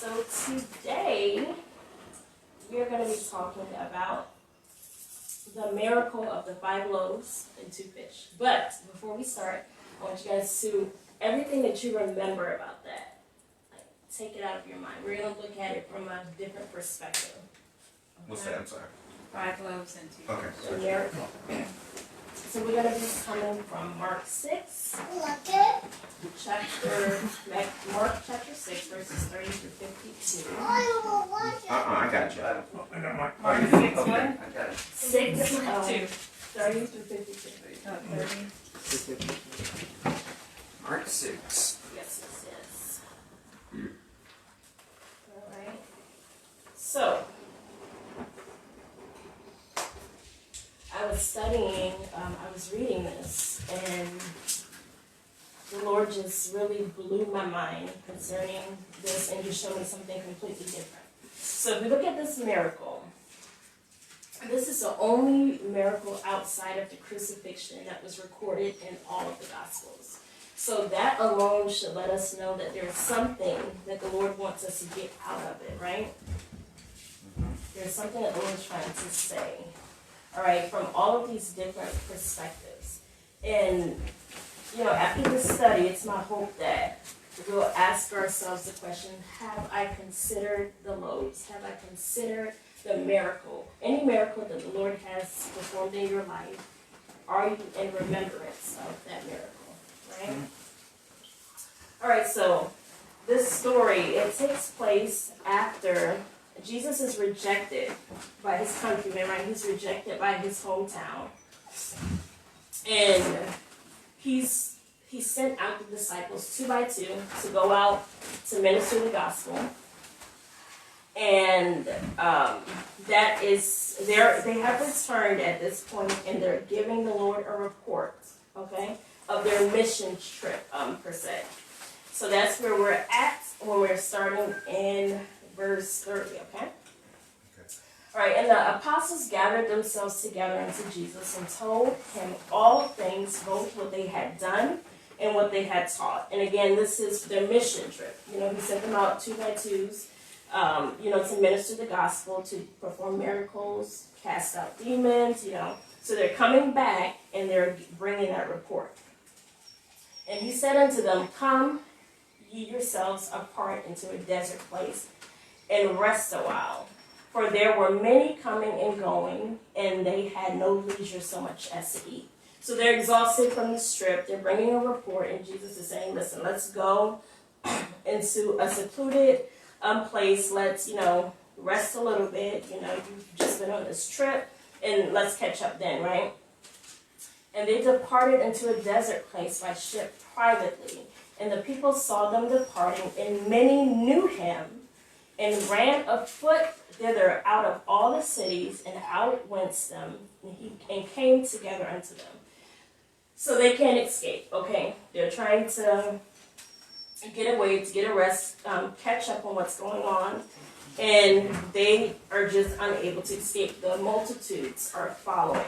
So today we're going to be talking about the miracle of the 5 loaves and 2 fish. But before we start, I want you guys to, everything that you remember about that, like, take it out of your mind. We're going to look at it from a different perspective. Okay? What's that? I'm sorry. 5 loaves and 2 Okay. fish. The miracle. So we're going to be coming from Mark 6, Mark chapter 6, verses 30 through 52. I got you. I got my. Mark 6 Okay, what? I got it. 6, 2. 30 through 52. Oh, 30. Mark 6. Yes. Alright. So, I was studying, I was reading this, and the Lord just really blew my mind concerning this and just showed me something completely different. So if we look at this miracle, this is the only miracle outside of the crucifixion that was recorded in all of the Gospels. So that alone should let us know that there's something that the Lord wants us to get out of it, right? There's something that the Lord's trying to say. All right, from all of these different perspectives. And, you know, after this study, it's my hope that we'll ask ourselves the question, have I considered the loaves? Have I considered the miracle? Any miracle that the Lord has performed in your life, are you in remembrance of that miracle, right? All right, so this story, it takes place after Jesus is rejected by his countrymen, right? He's rejected by his hometown. And he's sent out the disciples 2 by 2 to go out to minister the gospel. And that is, they have returned at this point, and they're giving the Lord a report, okay, of their mission trip, per se. So that's where we're at when we're starting in verse 30, okay? All right, and the apostles gathered themselves together unto Jesus and told him all things, both what they had done and what they had taught. And again, this is their mission trip. You know, he sent them out 2 by 2s, you know, to minister the gospel, to perform miracles, cast out demons, you know. So they're coming back and they're bringing that report. And he said unto them, come ye yourselves apart into a desert place and rest a while. For there were many coming and going, and they had no leisure so much as to eat. So they're exhausted from the trip. They're bringing a report, and Jesus is saying, listen, let's go into a secluded place. Let's, you know, rest a little bit. You know, you've just been on this trip, and let's catch up then, right? And they departed into a desert place by ship privately. And the people saw them departing, and many knew him, and ran afoot thither out of all the cities, and outwent them, and came together unto them. So they can't escape, okay? They're trying to get away, to get a rest, catch up on what's going on, and they are just unable to escape. The multitudes are following.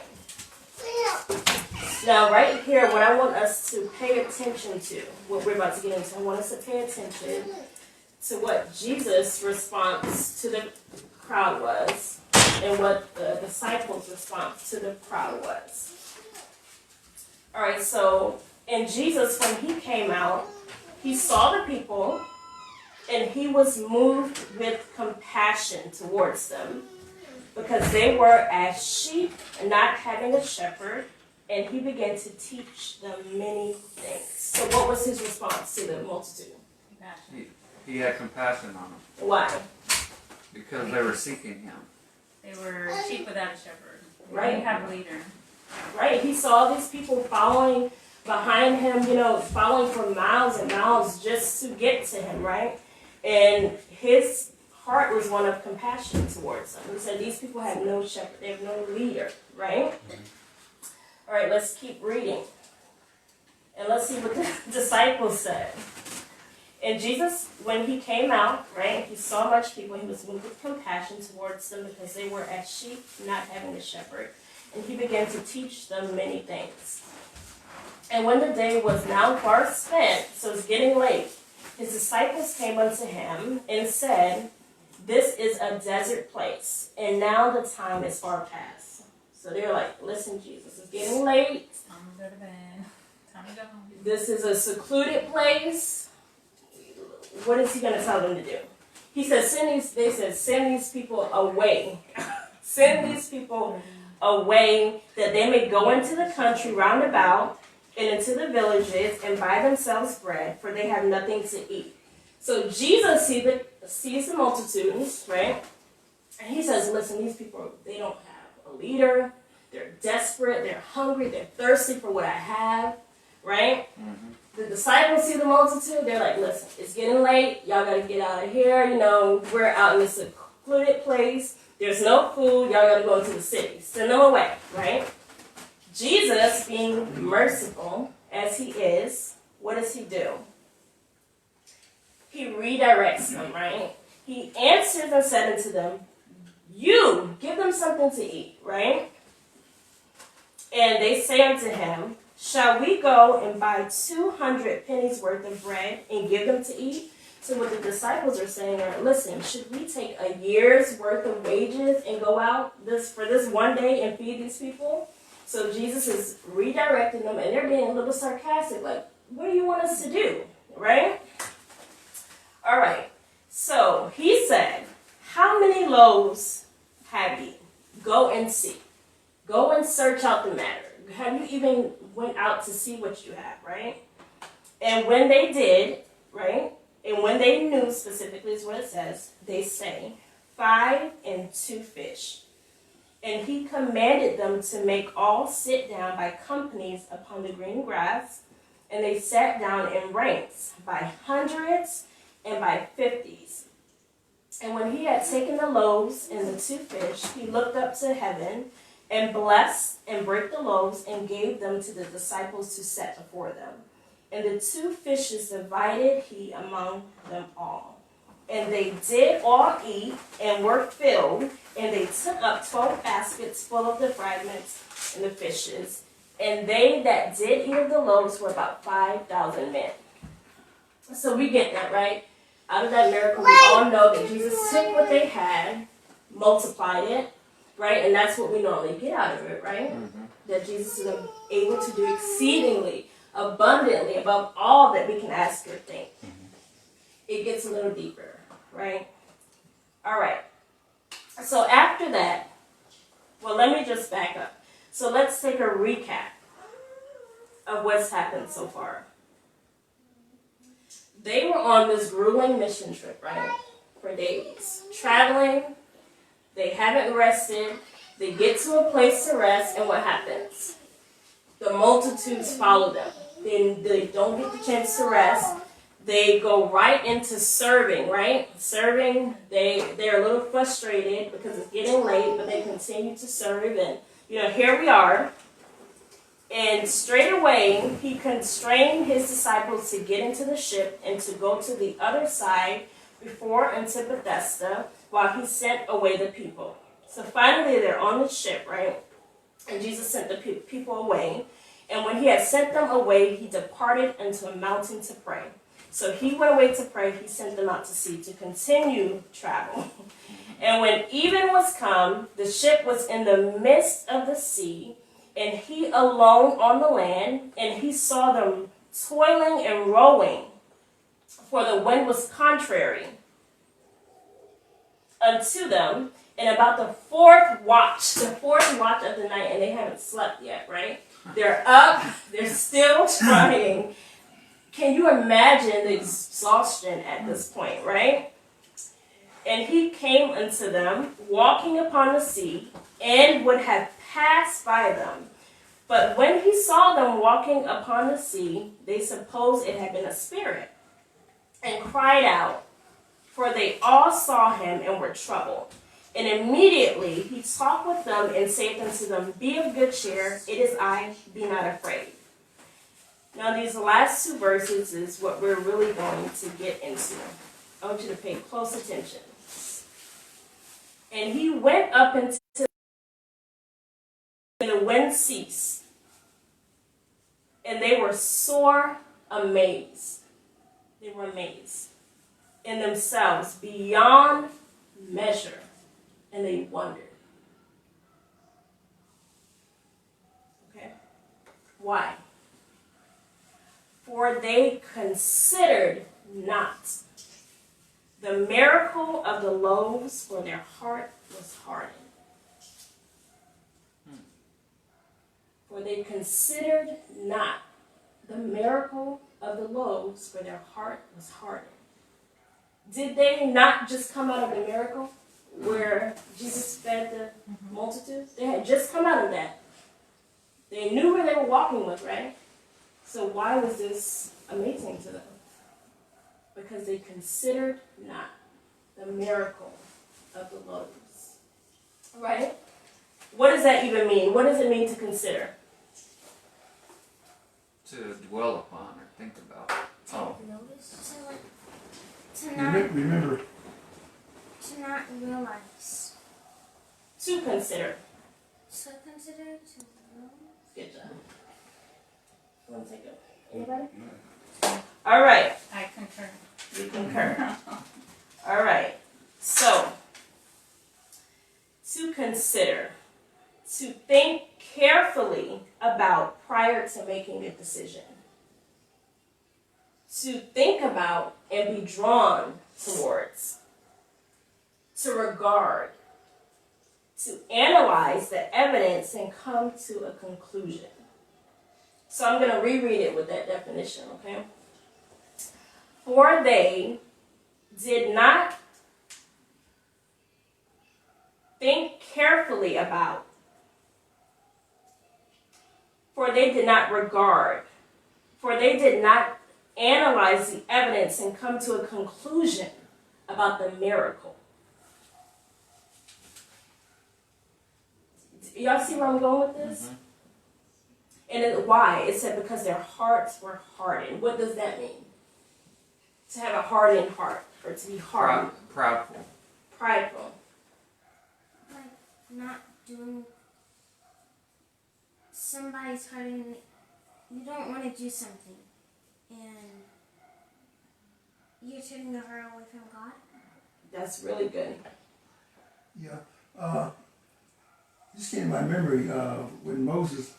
Now, right here, what I want us to pay attention to, what we're about to get into, I want us to pay attention to what Jesus' response to the crowd was, and what the disciples' response to the crowd was. All right, so, and Jesus, when he came out, he saw the people, and he was moved with compassion towards them, because they were as sheep, not having a shepherd, and he began to teach them many things. So what was his response to the multitude? He had compassion on them Why? because they were seeking him. They were sheep without a shepherd. They Right. didn't have a leader. Right? He saw these people following behind him, you know, following for miles and miles just to get to him, right? And his heart was one of compassion towards them. He said, these people have no shepherd, they have no leader, right? All right, let's keep reading. And let's see what the disciples said. And Jesus, when he came out, right, he saw much people, he was moved with compassion towards them because they were as sheep, not having a shepherd. And he began to teach them many things. And when the day was now far spent, so it's getting late, his disciples came unto him and said, this is a desert place, and now the time is far past. So they're like, listen, Jesus, it's getting late. Time to go to bed. Time to go home. This is a secluded place. What is he going to tell them to do? He says, send these people away. Send these people away that they may go into the country round about and into the villages and buy themselves bread, for they have nothing to eat. So Jesus sees the multitudes, right? And he says, listen, these people, they don't have a leader. They're desperate. They're hungry. They're thirsty for what I have, right? Mm-hmm. The disciples see the multitude. They're like, listen, it's getting late. Y'all got to get out of here. You know, we're out in this secluded place. There's no food. Y'all got to go to the city. Send them away, right? Jesus, being merciful as he is, what does he do? He redirects them, right? He answered and said unto them, you, give them something to eat, right? And they say unto him, shall we go and buy 200 pennies worth of bread and give them to eat? So what the disciples are saying are, listen, should we take a year's worth of wages and go out for this one day and feed these people? So Jesus is redirecting them, and they're being a little sarcastic, like, what do you want us to do, right? All right, so he said, how many loaves have ye? Go and see. Go and search out the matter. Have you even went out to see what you have, right? And when they did, right, and when they knew specifically is what it says, they say, 5 and 2 fish. And he commanded them to make all sit down by companies upon the green grass, and they sat down in ranks by hundreds and by 50s. And when he had taken the loaves and the 2 fish, he looked up to heaven and blessed and brake the loaves and gave them to the disciples to set before them. And the 2 fishes divided he among them all. And they did all eat and were filled, and they took up 12 baskets full of the fragments and the fishes. And they that did eat of the loaves were about 5,000 men. So we get that, right? Out of that miracle, we all know that Jesus took what they had, multiplied it, right? And that's what we normally get out of it, right? Mm-hmm. That Jesus is able to do exceedingly, abundantly, above all that we can ask or think. Mm-hmm. It gets a little deeper, right? All right. So after that, well, let me just back up. So let's take a recap of what's happened so far. They were on this grueling mission trip, right? For days. Traveling. They haven't rested. They get to a place to rest, and what happens? The multitudes follow them. Then they don't get the chance to rest. They go right into serving, right? Serving, they're a little frustrated because it's getting late, but they continue to serve. And, here we are. And straight away, he constrained his disciples to get into the ship and to go to the other side before unto Bethesda while he sent away the people. So finally, they're on the ship, right? And Jesus sent the people away. And when he had sent them away, he departed into a mountain to pray. So he went away to pray. He sent them out to sea to continue travel. And when even was come, the ship was in the midst of the sea, and he alone on the land, and he saw them toiling and rowing, for the wind was contrary unto them. And about the fourth watch of the night, and they haven't slept yet, right? They're up, they're still trying. Can you imagine the exhaustion at this point, right? And he came unto them, walking upon the sea, and would have passed by them. But when he saw them walking upon the sea, they supposed it had been a spirit, and cried out, for they all saw him and were troubled. And immediately he talked with them and saith unto them, be of good cheer, it is I, be not afraid. Now these last 2 verses is what we're really going to get into. I want you to pay close attention. And he went up into and the wind ceased, and they were sore amazed. They were amazed in themselves beyond measure, and they wondered. Okay? Why? For they considered not the miracle of the loaves, for their heart was hardened. For they considered not the miracle of the loaves, for their heart was hardened. Did they not just come out of the miracle where Jesus fed the multitudes? They had just come out of that. They knew where they were walking with, right? So why was this amazing to them? Because they considered not the miracle of the loaves. Right? What does that even mean? What does it mean to consider? To dwell upon or think about. Oh. Notice. To not Remember. To not realize. To consider. To consider. To know. Good job. One second. Anybody? All right. I concur. You concur. All right. So, to consider, to think carefully about prior to making a decision. To think about and be drawn towards. To regard. To analyze the evidence and come to a conclusion. So I'm going to reread it with that definition, okay? For they did not think carefully about, for they did not regard, for they did not analyze the evidence and come to a conclusion about the miracle. Y'all see where I'm going with this? Mm-hmm. And why? It said because their hearts were hardened. What does that mean? To have a hardened heart, or to be hardened. Proudful. Prideful. Like not doing. Somebody's hurting. You don't want to do something, and you're turning your heart away from God. That's really good. Yeah. This came to my memory when Moses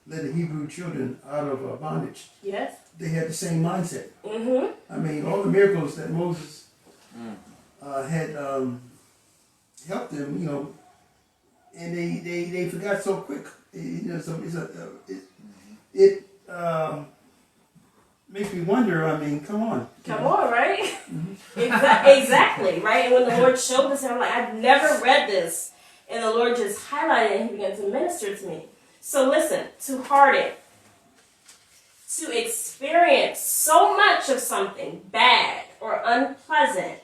led the Hebrew children out of bondage. Yes? They had the same mindset. Mm-hmm. I mean, all the miracles that Moses had helped them, you know, and they forgot so quick. You know, so it makes me wonder. I mean, come on. Come on, right? Exactly, right? And when the Lord showed this, I'm like, I've never read this. And the Lord just highlighted it and He began to minister to me. So listen, to harden, to experience so much of something bad or unpleasant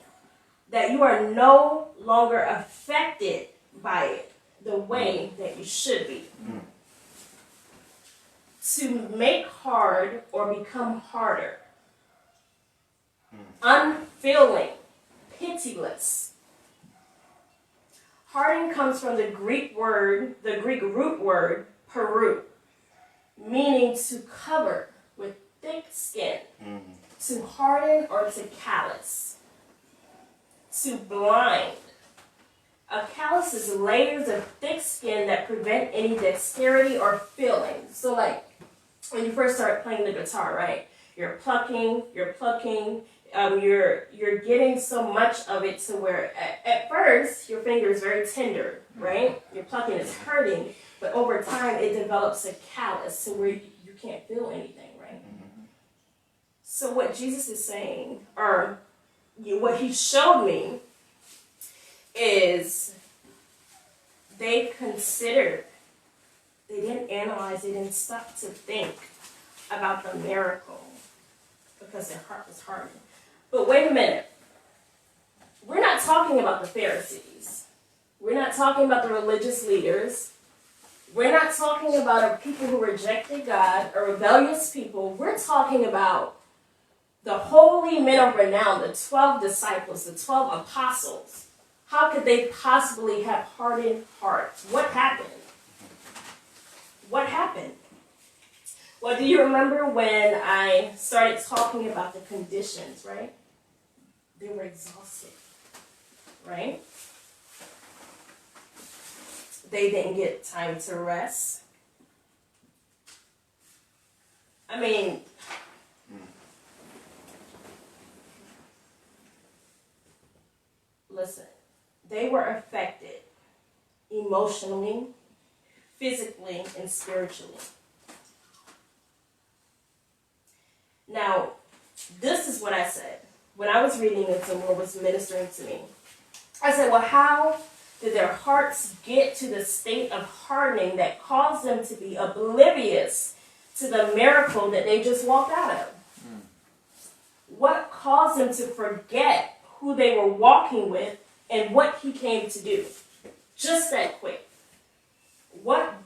that you are no longer affected by it the way that you should be. To make hard or become harder. Unfeeling, pitiless. Harden comes from the Greek root word, peru, meaning to cover with thick skin, to harden or to callous, to blind. A callus is layers of thick skin that prevent any dexterity or feeling. So like when you first start playing the guitar, right? You're plucking, you're getting so much of it to where at first your finger is very tender, right? Your plucking is hurting, but over time it develops a callus to where you can't feel anything, right? So what Jesus is saying, or what He showed me, is they considered, they didn't analyze, they didn't stop to think about the miracle because their heart was hardened. But wait a minute. We're not talking about the Pharisees. We're not talking about the religious leaders. We're not talking about people who rejected God or rebellious people. We're talking about the holy men of renown, the 12 disciples, the 12 apostles. How could they possibly have hardened hearts? What happened? What happened? Well, do you remember when I started talking about the conditions, right? They were exhausted, right? They didn't get time to rest. I mean, listen, they were affected emotionally, physically, and spiritually. Now, this is what I said. When I was reading it, the Lord was ministering to me. I said, well, how did their hearts get to the state of hardening that caused them to be oblivious to the miracle that they just walked out of? What caused them to forget who they were walking with and what he came to do? Just that quick.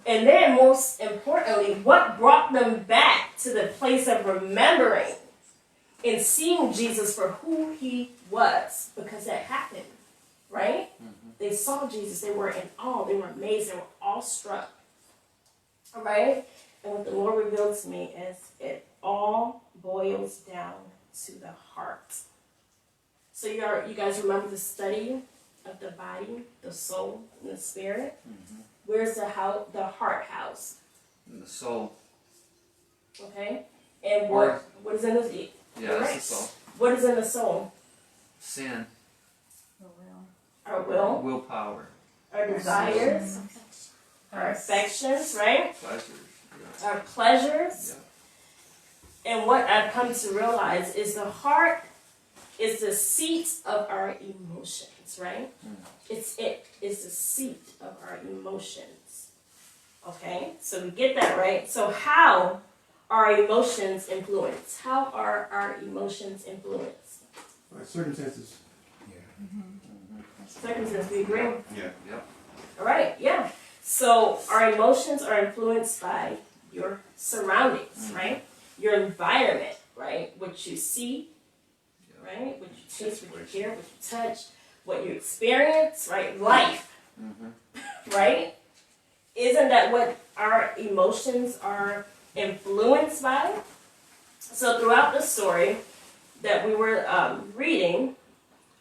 And then most importantly, what brought them back to the place of remembering and seeing Jesus for who he was? Because that happened, right? They saw Jesus, they were in awe, they were amazed, they were awestruck. All right? And what the Lord revealed to me is it all boils down to the heart. So you guys remember the study of the body, the soul, and the spirit? Where's the heart house? In the soul. Okay? And what is in the Yeah, that's the soul. What is in the soul? Sin. The will. Our will, Willpower. our desires, our affections, right? Pleasures. Yeah. Our pleasures. Yeah. And what I've come to realize is the heart is the seat of our emotions, right? It's the seat of our emotions. Okay? So we get that, right? So how are emotions influenced? How are our emotions influenced? By circumstances. Circumstances, we agree? Yeah. Yep. All right, yeah. So our emotions are influenced by your surroundings, right? Your environment, right? What you see, right? What you taste, what you hear, what you touch, what you experience, right? Life, right? Isn't that what our emotions are influenced by? So throughout the story that we were reading,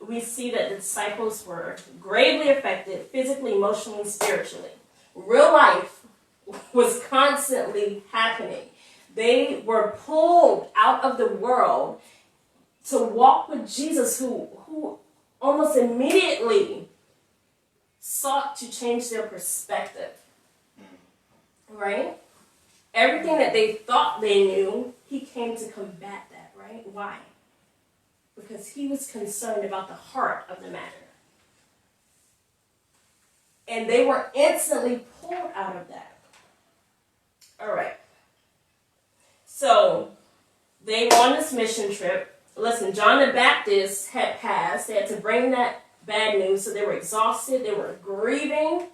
we see that the disciples were gravely affected physically, emotionally, spiritually. Real life was constantly happening. They were pulled out of the world to walk with Jesus, who almost immediately sought to change their perspective. Right? Everything that they thought they knew, he came to combat that, right? Why? Because he was concerned about the heart of the matter. And they were instantly pulled out of that. All right. So, they were on this mission trip. Listen, John the Baptist had passed. They had to bring that bad news, so they were exhausted. They were grieving.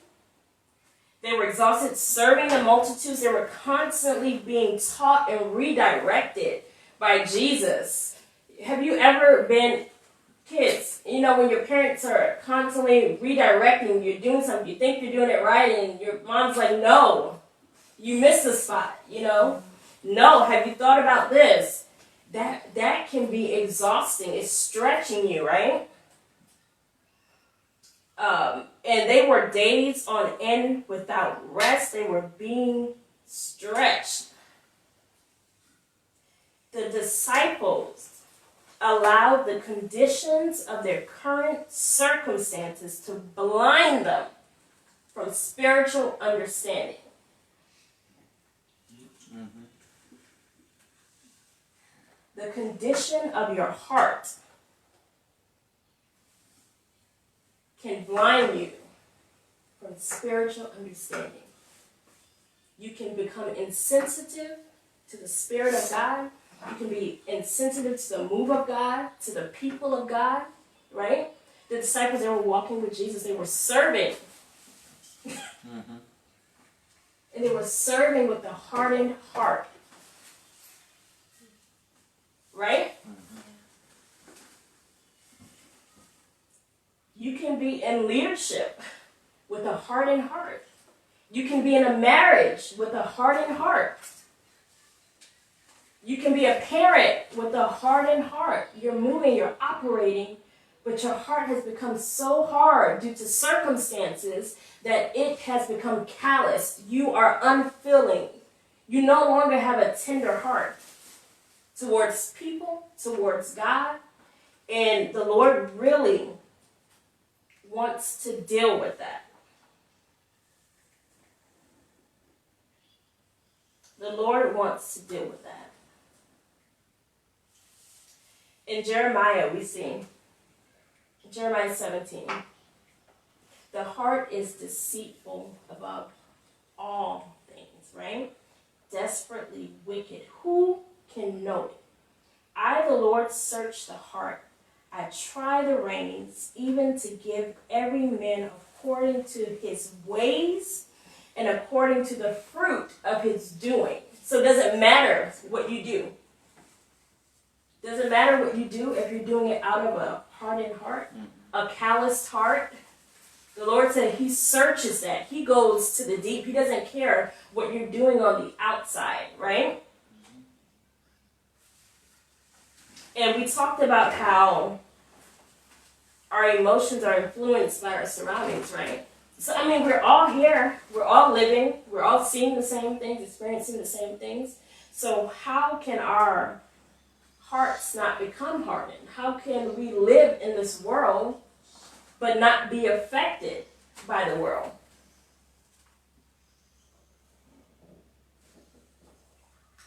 They were exhausted serving the multitudes. They were constantly being taught and redirected by Jesus. Have you ever been, kids, when your parents are constantly redirecting, you're doing something, you think you're doing it right, and your mom's like, no, you missed the spot, No, have you thought about this? That can be exhausting. It's stretching you, right? And they were days on end without rest. They were being stretched. The disciples allowed the conditions of their current circumstances to blind them from spiritual understanding. The condition of your heart can blind you from spiritual understanding. You can become insensitive to the Spirit of God. You can be insensitive to the move of God, to the people of God, right? The disciples, they were walking with Jesus. They were serving. And they were serving with a hardened heart. Right? You can be in leadership with a hardened heart. You can be in a marriage with a hardened heart. You can be a parent with a hardened heart. You're moving, you're operating, but your heart has become so hard due to circumstances that it has become calloused. You are unfeeling. You no longer have a tender heart towards people, towards God. And the Lord really wants to deal with that. The Lord wants to deal with that. In Jeremiah, we see, Jeremiah 17, the heart is deceitful above all things, right? Desperately wicked. Who can know it? I, the Lord, search the heart. I try the reins, even to give every man according to his ways and according to the fruit of his doing. So it doesn't matter what you do. Doesn't matter what you do if you're doing it out of a hardened heart, a calloused heart. The Lord said he searches that. He goes to the deep. He doesn't care what you're doing on the outside, right? And we talked about how our emotions are influenced by our surroundings, right? So, I mean, we're all here. We're all living. We're all seeing the same things, experiencing the same things. So how can our hearts not become hardened? How can we live in this world but not be affected by the world?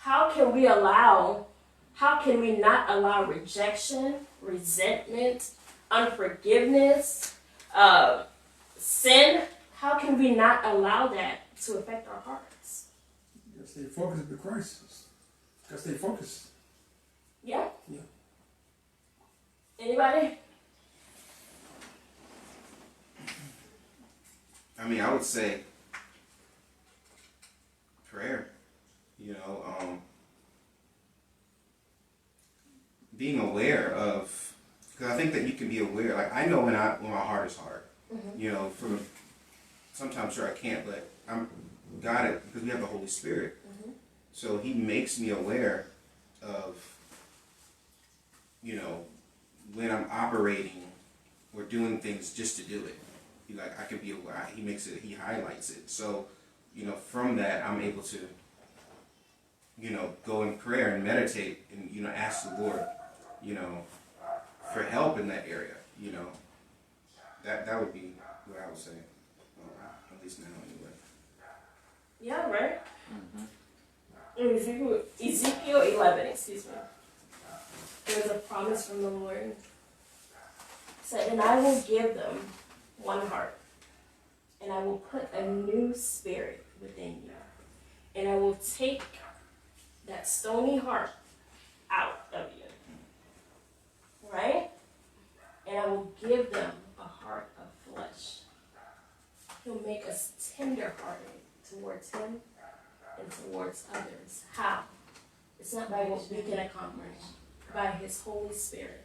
How can we not allow rejection, resentment, unforgiveness, sin? How can we not allow that to affect our hearts? You gotta stay focused with Christ. Gotta stay focused. Yeah? Yeah. Anybody? I mean, I would say prayer. Being aware of, because I think that you can be aware. Like I know when my heart is hard. Mm-hmm. Sometimes sure I can't, but I'm got it because we have the Holy Spirit. Mm-hmm. So He makes me aware of, when I'm operating or doing things just to do it. I can be aware. He makes it. He highlights it. So, from that I'm able to, go in prayer and meditate and ask the Lord, for help in that area. That would be what I would say. At least now, anyway. Yeah, right? Mm-hmm. Ezekiel 11, excuse me. There's a promise from the Lord. It said, and I will give them one heart, and I will put a new spirit within you, and I will take that stony heart out of you, right? And I will give them a heart of flesh. He'll make us tender-hearted towards Him and towards others. How? It's not by what we can accomplish, by His Holy Spirit.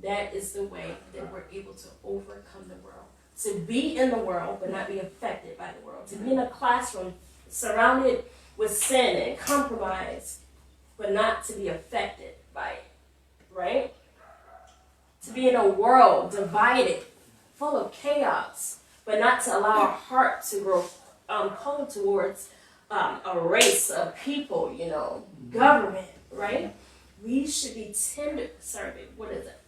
That is the way that we're able to overcome the world. To be in the world, but not be affected by the world. To be in a classroom surrounded with sin and compromise, but not to be affected by it. Right? To be in a world divided, full of chaos, but not to allow our heart to grow cold towards a race of people, government, right? We should be tender. Sorry, babe, what is it?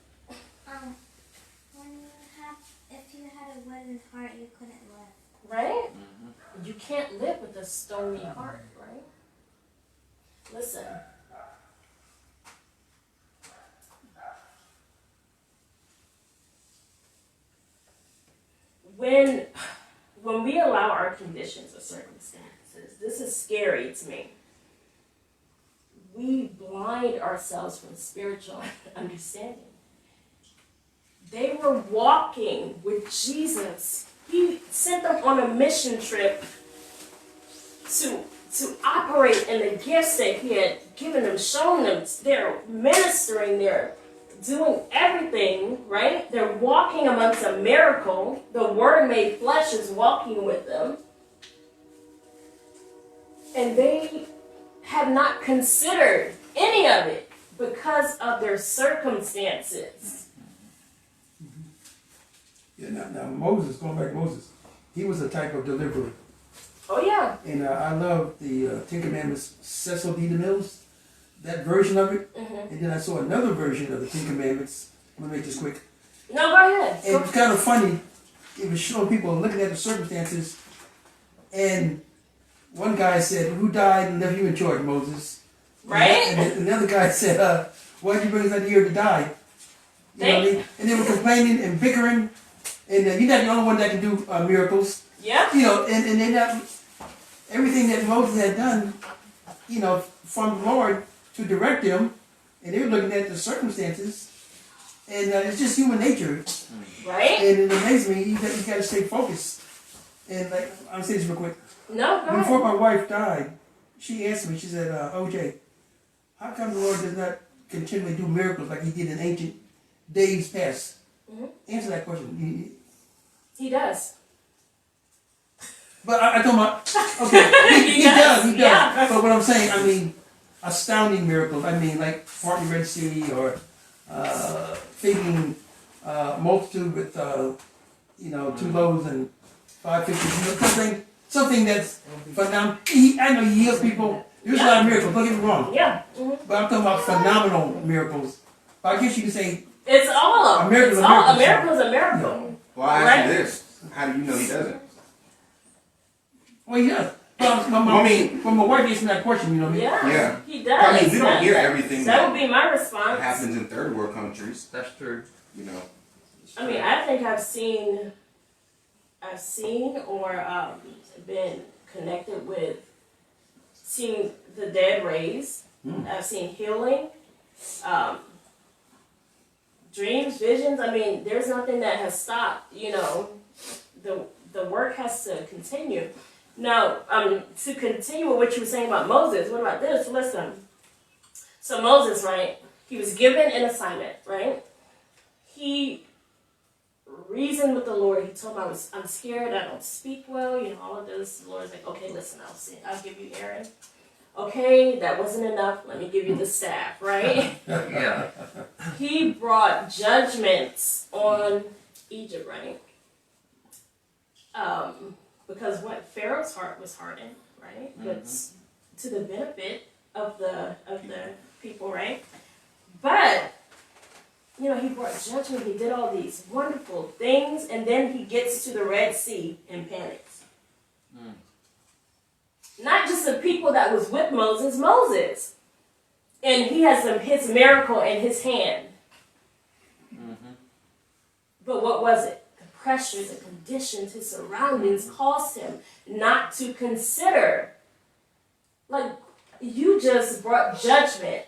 If you had a wooden heart, you couldn't live. Right? Mm-hmm. You can't live with a stony heart, right? Listen. When we allow our conditions or circumstances, this is scary to me. We blind ourselves from spiritual understanding. They were walking with Jesus. He sent them on a mission trip to operate in the gifts that He had given them, shown them. They're ministering, they're doing everything, right? They're walking amongst a miracle. The Word made flesh is walking with them. And they have not considered any of it because of their circumstances. Yeah, now Moses, going back to Moses, he was a type of deliverer. Oh yeah. And I love the Ten Commandments, Cecil B. DeMille's, that version of it. Mm-hmm. And then I saw another version of the Ten Commandments. I'm going to make this quick. No, go ahead. And it was kind of funny. It was showing people looking at the circumstances. And one guy said, "Who died and left you in charge, Moses?" Right? And the other guy said, "Why'd you bring us out here to die?" You know what I mean? And they were complaining and bickering. And you're not the only one that can do miracles. Yeah. You know, and they not everything that Moses had done, you know, from the Lord to direct them, and they were looking at the circumstances, and it's just human nature. Right? And it amazed me. You got to stay focused. And like, I'll say this real quick. No, go Before ahead. my wife died, she asked me. She said, "OJ, how come the Lord does not continually do miracles like He did in ancient days past?" Mhm. Answer that question. He does. But I told my okay, he does, he does. Yeah. But what I'm saying, I mean, astounding miracles. I mean, like parting Red Sea or feeding multitude with you know 2 loaves and 5 fishes. You know, something that's phenomenal. I know He heals people. There's a lot of miracles. Don't get me wrong. Yeah. Mm-hmm. But I'm talking about phenomenal miracles. But I guess you can say It's all A miracle is it's a all a miracle. miracle is a miracle. Well, I ask Right. you this: how do you know he doesn't? well, yeah. But my wife answered that question. You know what I mean? Yeah. Yeah. He does. I mean, we don't hear everything That that would be my response. happens in third world countries. That's true. You know. I mean, I think I've seen or been connected with seeing the dead raised. I've seen healing, dreams, visions. I mean, there's nothing that has stopped. You know, the work has to continue. Now, to continue with what you were saying about Moses, what about this? Listen. So Moses, right? He was given an assignment, right? He reasoned with the Lord. He told him, I'm scared, I don't speak well, you know, all of this. The Lord's like, okay, listen, I'll give you Aaron. Okay, that wasn't enough. Let me give you the staff, right? Yeah. He brought judgments on Egypt, right? Because what Pharaoh's heart was hardened, right? But to the benefit of the people, right? But you know, he brought judgment. He did all these wonderful things, and then he gets to the Red Sea and panics. Not just the people that was with Moses, and he has his miracle in his hand. But what was it? The pressure, the conditions, his surroundings caused him not to consider. Like, you just brought judgment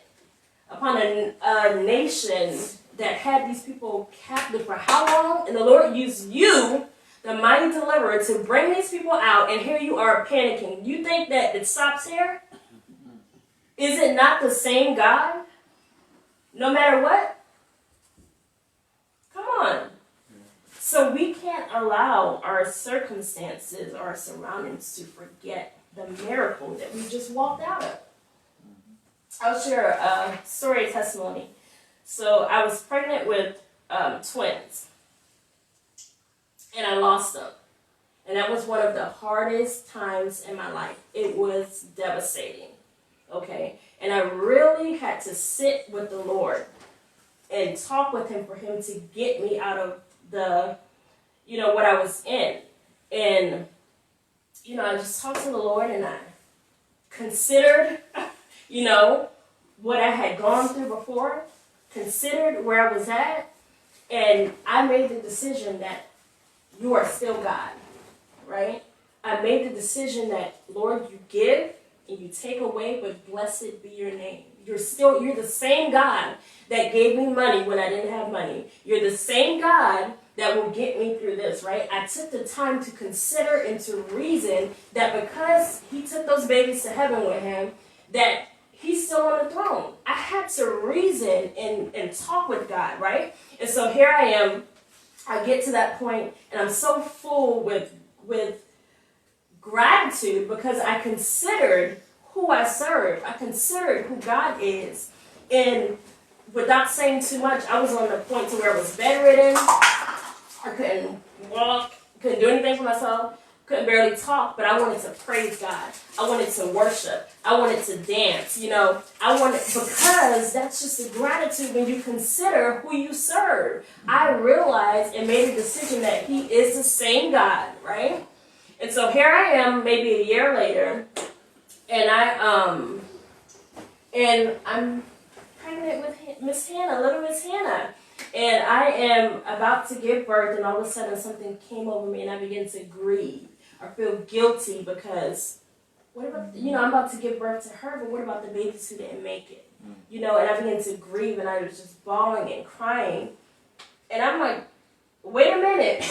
upon a nation that had these people captive for how long? And the Lord used you, the mighty deliverer, to bring these people out, and here you are panicking. You think that it stops here? Is it not the same God? No matter what? Come on. So we can't allow our circumstances, our surroundings to forget the miracle that we just walked out of. I'll share a story, a testimony. So I was pregnant with twins, and I lost them. And that was one of the hardest times in my life. It was devastating, okay? And I really had to sit with the Lord and talk with Him for Him to get me out of what I was in. And, I just talked to the Lord, and I considered, what I had gone through before, considered where I was at, and I made the decision that you are still God, right? I made the decision that, Lord, you give and you take away, but blessed be your name. You're the same God that gave me money when I didn't have money. You're the same God that will get me through this, right? I took the time to consider and to reason that because He took those babies to heaven with Him, that He's still on the throne. I had to reason and talk with God, right? And so here I am. I get to that point, and I'm so full with gratitude because I considered who I serve. I considered who God is. And without saying too much, I was on the point to where I was bedridden. I couldn't walk, couldn't do anything for myself, couldn't barely talk, but I wanted to praise God. I wanted to worship. I wanted to dance, because that's just the gratitude when you consider who you serve. I realized and made a decision that He is the same God, right? And so here I am, maybe a year later, and I'm pregnant with Miss Hannah, little Miss Hannah. And I am about to give birth, and all of a sudden something came over me, and I began to grieve or feel guilty because, what about, I'm about to give birth to her, but what about the babies who didn't make it? And I began to grieve, and I was just bawling and crying. And I'm like, wait a minute.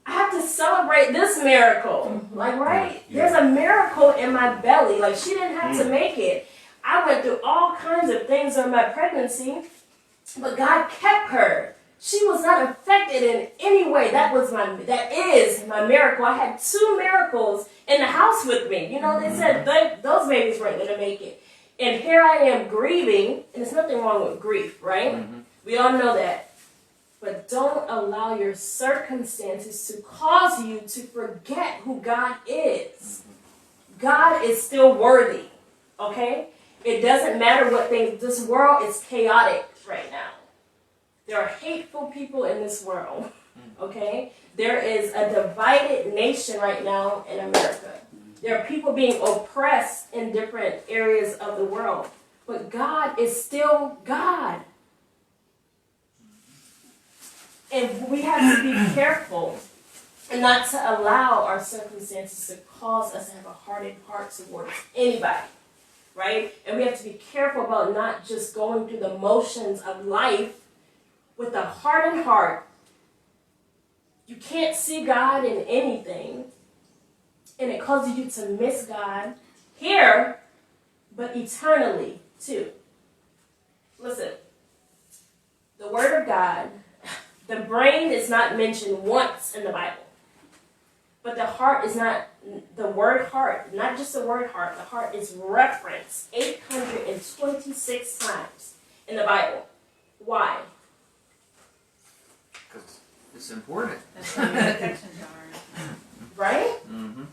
I have to celebrate this miracle. Like, right? Yeah. There's a miracle in my belly. Like, she didn't have to make it. I went through all kinds of things during my pregnancy, but God kept her. She was not affected in any way. That is my miracle. I had 2 miracles in the house with me. They said those babies weren't going to make it. And here I am grieving, and there's nothing wrong with grief, right? Mm-hmm. We all know that. But don't allow your circumstances to cause you to forget who God is. God is still worthy, okay? It doesn't matter what things, this world is chaotic right now. There are hateful people in this world, okay? There is a divided nation right now in America. There are people being oppressed in different areas of the world. But God is still God. And we have to be careful and not to allow our circumstances to cause us to have a hardened heart towards anybody, right? And we have to be careful about not just going through the motions of life with a hardened heart. You can't see God in anything, and it causes you to miss God here, but eternally too. Listen, the Word of God, the brain is not mentioned once in the Bible. But the heart is not, the word heart, not just the word heart, the heart is referenced 826 times in the Bible. Why? Because it's important. That's what the affections are. Right? Mm-hmm.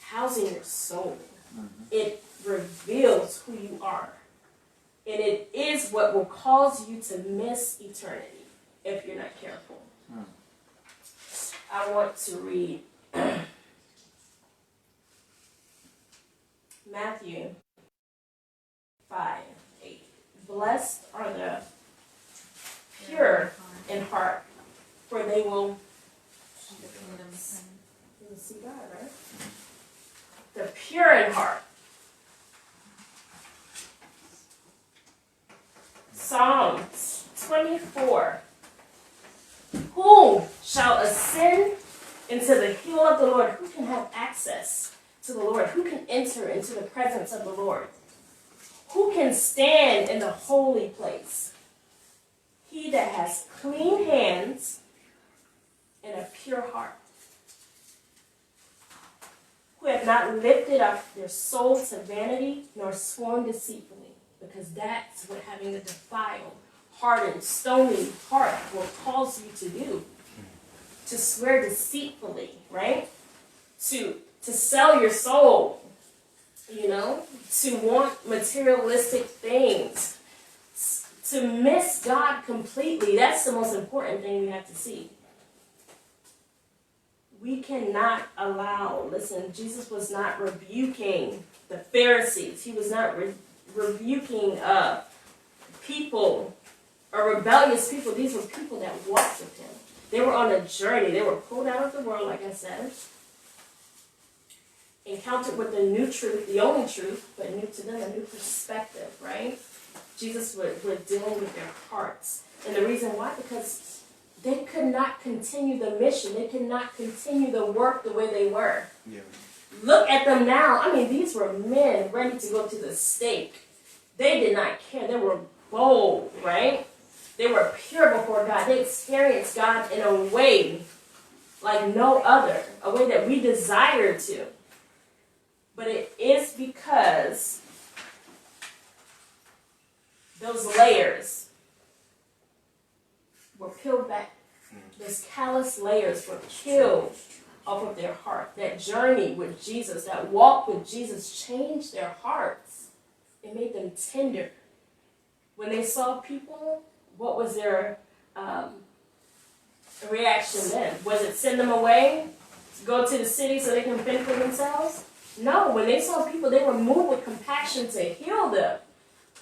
Housing your soul. Mm-hmm. It reveals who you are. And it is what will cause you to miss eternity if you're not careful. I want to read Matthew 5:8. Blessed are the pure in heart, for they will see God, right? The pure in heart. Psalms 24. Who shall ascend into the hill of the Lord? Who can have access to the Lord? Who can enter into the presence of the Lord? Who can stand in the holy place? He that has clean hands and a pure heart, who have not lifted up their soul to vanity, nor sworn deceitfully, because that's what having a defiled, hardened, stony heart will cause you to do. To swear deceitfully, right? To sell your soul, to want materialistic things, to miss God completely. That's the most important thing we have to see. We cannot allow, listen, Jesus was not rebuking the Pharisees. He was not rebuking people, or rebellious people. These were people that walked with him. They were on a journey. They were pulled out of the world, like I said, encountered with the new truth, the only truth, but new to them, a new perspective, right? Jesus was dealing with their hearts. And the reason why, because they could not continue the mission. They could not continue the work the way they were. Yeah. Look at them now. I mean, these were men ready to go to the stake. They did not care. They were bold, right? They were pure before God. They experienced God in a way like no other, a way that we desire to. But it is because those layers were peeled back. Those callous layers were peeled off of their heart. That journey with Jesus, that walk with Jesus changed their hearts. It made them tender. When they saw people, what was their reaction then? Was it send them away to go to the city so they can fend for themselves? No, when they saw people, they were moved with compassion to heal them.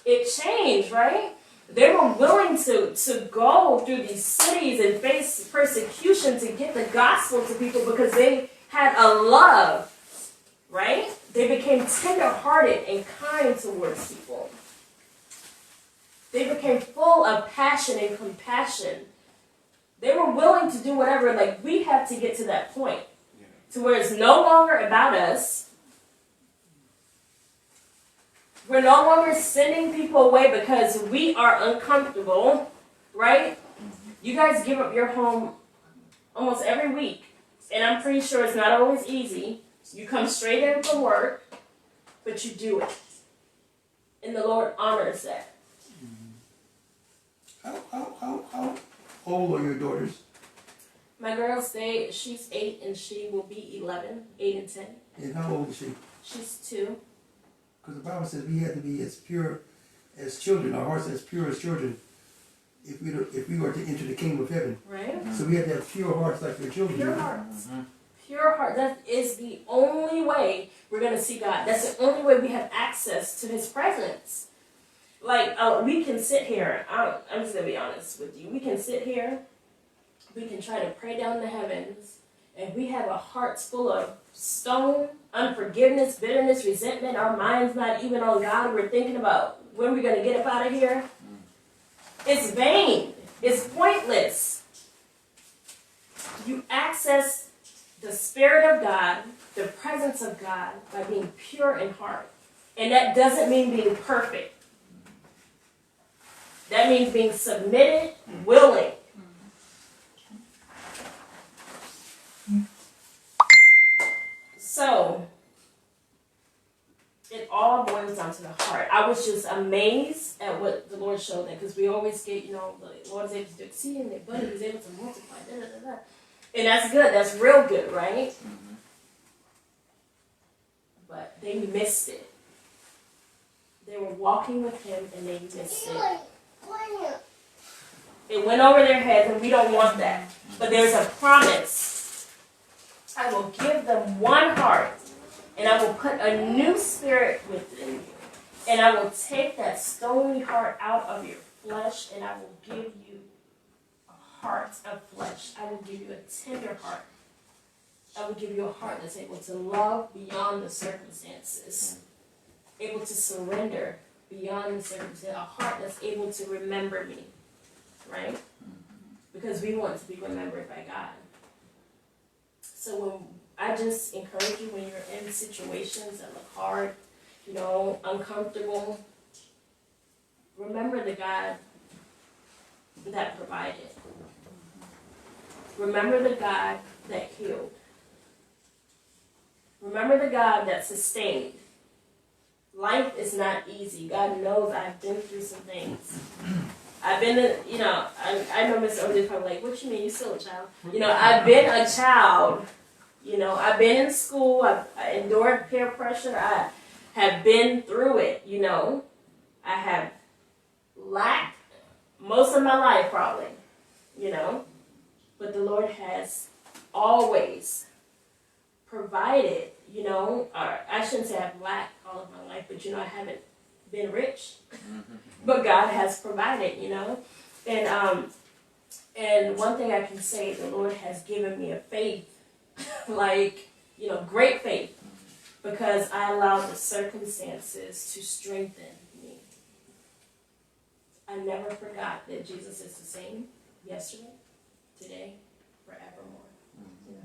It changed, right? They were willing to go through these cities and face persecution to get the gospel to people because they had a love, right? They became tender-hearted and kind towards people. They became full of passion and compassion. They were willing to do whatever. Like, we have to get to that point to where it's no longer about us. We're no longer sending people away because we are uncomfortable, right? You guys give up your home almost every week, and I'm pretty sure it's not always easy. You come straight in from work, but you do it. And the Lord honors that. How old are your daughters? My girl, she's 8 and she will be 11, 8 and 10. And how old is she? She's 2. Because the Bible says we have to be as pure as children, our hearts as pure as children, if we were to enter the kingdom of heaven. Right? So we have to have pure hearts like your children. Pure hearts. Pure heart. That is the only way we're going to see God. That's the only way we have access to His presence. Like, we can sit here. I'm just going to be honest with you. We can sit here. We can try to pray down the heavens. And we have our hearts full of stone, unforgiveness, bitterness, resentment. Our mind's not even on God. We're thinking about when we're going to get up out of here. It's vain. It's pointless. You access the Spirit of God, the presence of God, by being pure in heart. And that doesn't mean being perfect. That means being submitted, willing. So, it all boils down to the heart. I was just amazed at what the Lord showed them, because we always get, the Lord is able to do exceedingly abundantly, He was able to multiply, And that's good, that's real good, right? But they missed it. They were walking with Him and they missed it. It went over their heads, and we don't want that. But there's a promise. I will give them one heart, and I will put a new spirit within you. And I will take that stony heart out of your flesh, and I will give you a heart of flesh. I will give you a tender heart. I will give you a heart that's able to love beyond the circumstances, able to surrender beyond the circumstances, a heart that's able to remember me, right? Because we want to be remembered by God. So when I just encourage you, when you're in situations that look hard, uncomfortable, remember the God that provided. Remember the God that healed. Remember the God that sustained. Life is not easy. God knows I've been through some things. I've been, I know Miss OJ probably like, what you mean, you're still a child? I've been a child. I've been in school. I endured peer pressure. I have been through it, I have lacked most of my life probably, But the Lord has always provided, or I shouldn't say I've lacked all of my life, but I haven't been rich. But God has provided, And one thing I can say, the Lord has given me a faith, great faith, because I allowed the circumstances to strengthen me. I never forgot that Jesus is the same yesterday, today, forevermore.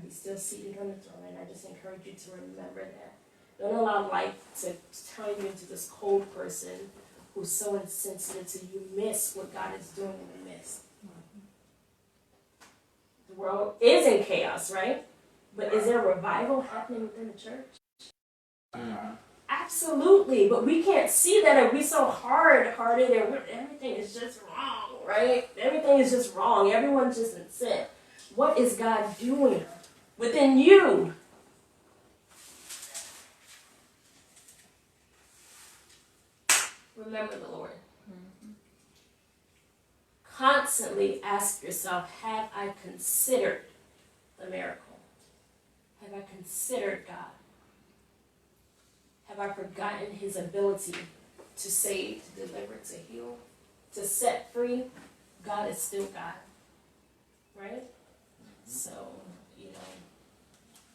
He's still seated on the throne, and I just encourage you to remember that. Don't allow life to turn you into this cold person who's so insensitive to you miss what God is doing in the midst. The world is in chaos, right? But is there revival happening within the church? Absolutely, but we can't see that if we're so hard-hearted and everything is just wrong, right? Everything is just wrong. Everyone's just in sin. What is God doing within you? Remember the Lord. Constantly ask yourself, have I considered the miracle? Have I considered God? Have I forgotten his ability to save, to deliver, to heal, to set free? God is still God. Right? So, you know,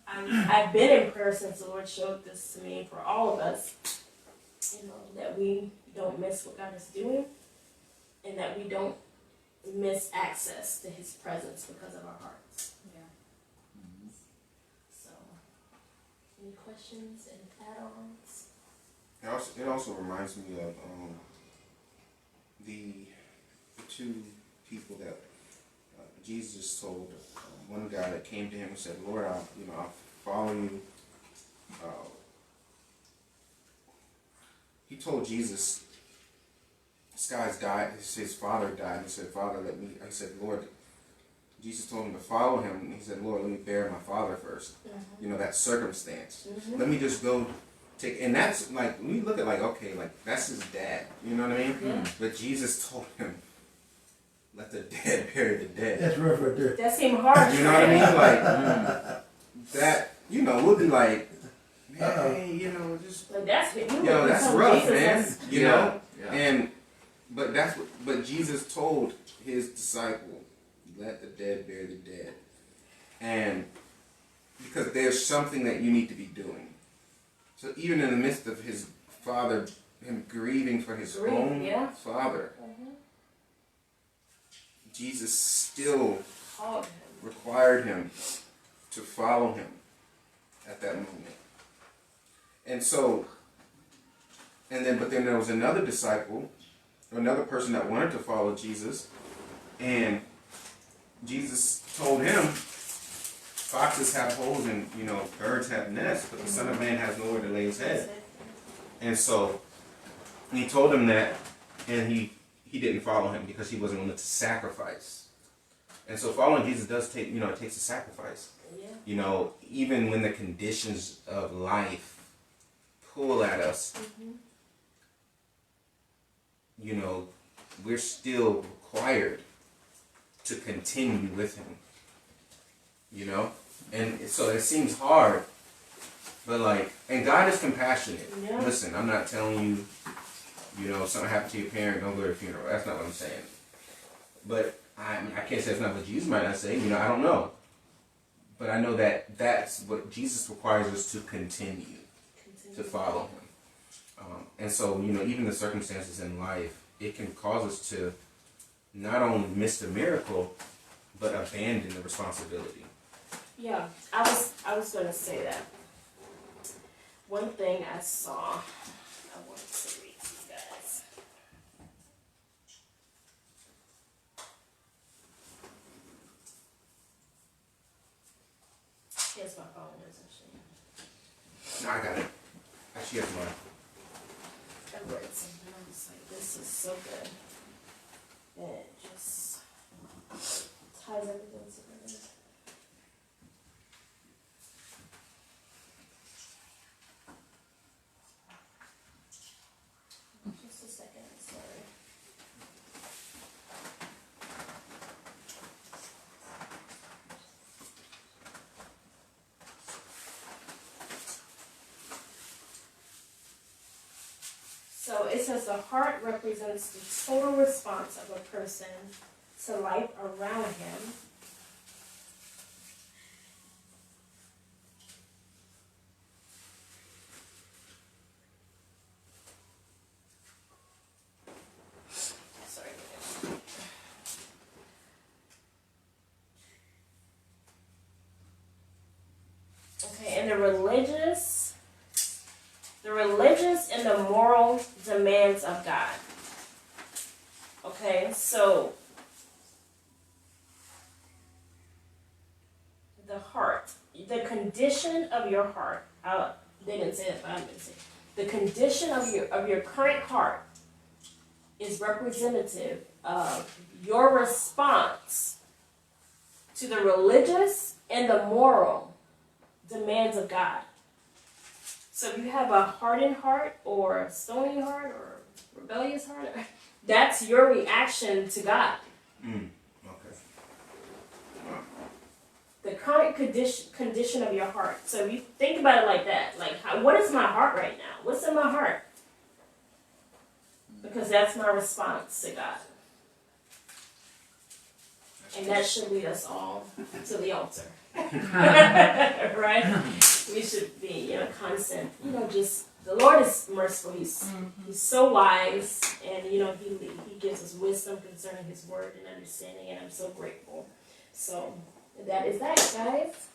I've been in prayer since the Lord showed this to me for all of us, you know, that we don't miss what God is doing and that we don't miss access to his presence because of our hearts. Yeah. So, any questions and add-ons? It also reminds me of the two people that Jesus told. One guy that came to him and said, "Lord, I'll follow you." He told Jesus, this guy's died. His father died. And he said, "Father, let me." I said, "Lord." Jesus told him to follow him. And he said, "Lord, let me bury my father first." You know, that circumstance. Let me just go take. And that's like, when you look at like, okay, like that's his dad. You know what I mean? Yeah. But Jesus told him, "Let the dead bury the dead." That's rough right there. That seemed harsh. You know what I mean? Like that. You know, we'll be like, man, hey, you know, just Like that's what you that's told rough, Jesus, man. that's- You know, Yeah. but Jesus told his disciple, "Let the dead bury the dead," and because there's something that you need to be doing. So even in the midst of his father, him grieving for his own father, Jesus still Called him. required him to follow him at that moment. And so, but then there was another disciple, or another person that wanted to follow Jesus, and Jesus told him, "Foxes have holes and, you know, birds have nests, but the Son of Man has nowhere to lay his head." And so he told him that, and he didn't follow him because he wasn't willing to sacrifice. And so following Jesus does take, it takes a sacrifice. Yeah. You know, even when the conditions of life pull at us, you know, we're still required to continue with him. You know? And so it seems hard, but like, and God is compassionate. Yeah. Listen, I'm not telling you, if something happened to your parent, don't go to the funeral. That's not what I'm saying. But I can't say it's not what Jesus might not say. I don't know. But I know that that's what Jesus requires us to continue to follow him. And so, even the circumstances in life, it can cause us to not only miss the miracle, but abandon the responsibility. Yeah, I was gonna say that. One thing I saw, I wanted to read to you guys. Here's my phone, isn't she? No, I got it. Actually, that's mine. I read something, I was like, this is so good. And it just ties everything together. Just a second, sorry. So it says the heart represents the total response of a person to life around him. Sorry. Okay, and the religious and the moral demands of God. Okay, so the heart, the condition of your heart. they didn't say that, but I'm gonna say it. The condition of your current heart is representative of your response to the religious and the moral demands of God. So if you have a hardened heart or a stony heart or rebellious heart, that's your reaction to God. Okay. The current condition of your heart. So if you think about it like that, like what is my heart right now? What's in my heart? Because that's my response to God. And that should lead us all to the altar. Right? We should be, constant, just, the Lord is merciful. He's so wise, and, he gives us wisdom concerning his word and understanding, and I'm so grateful. So, that is that, guys.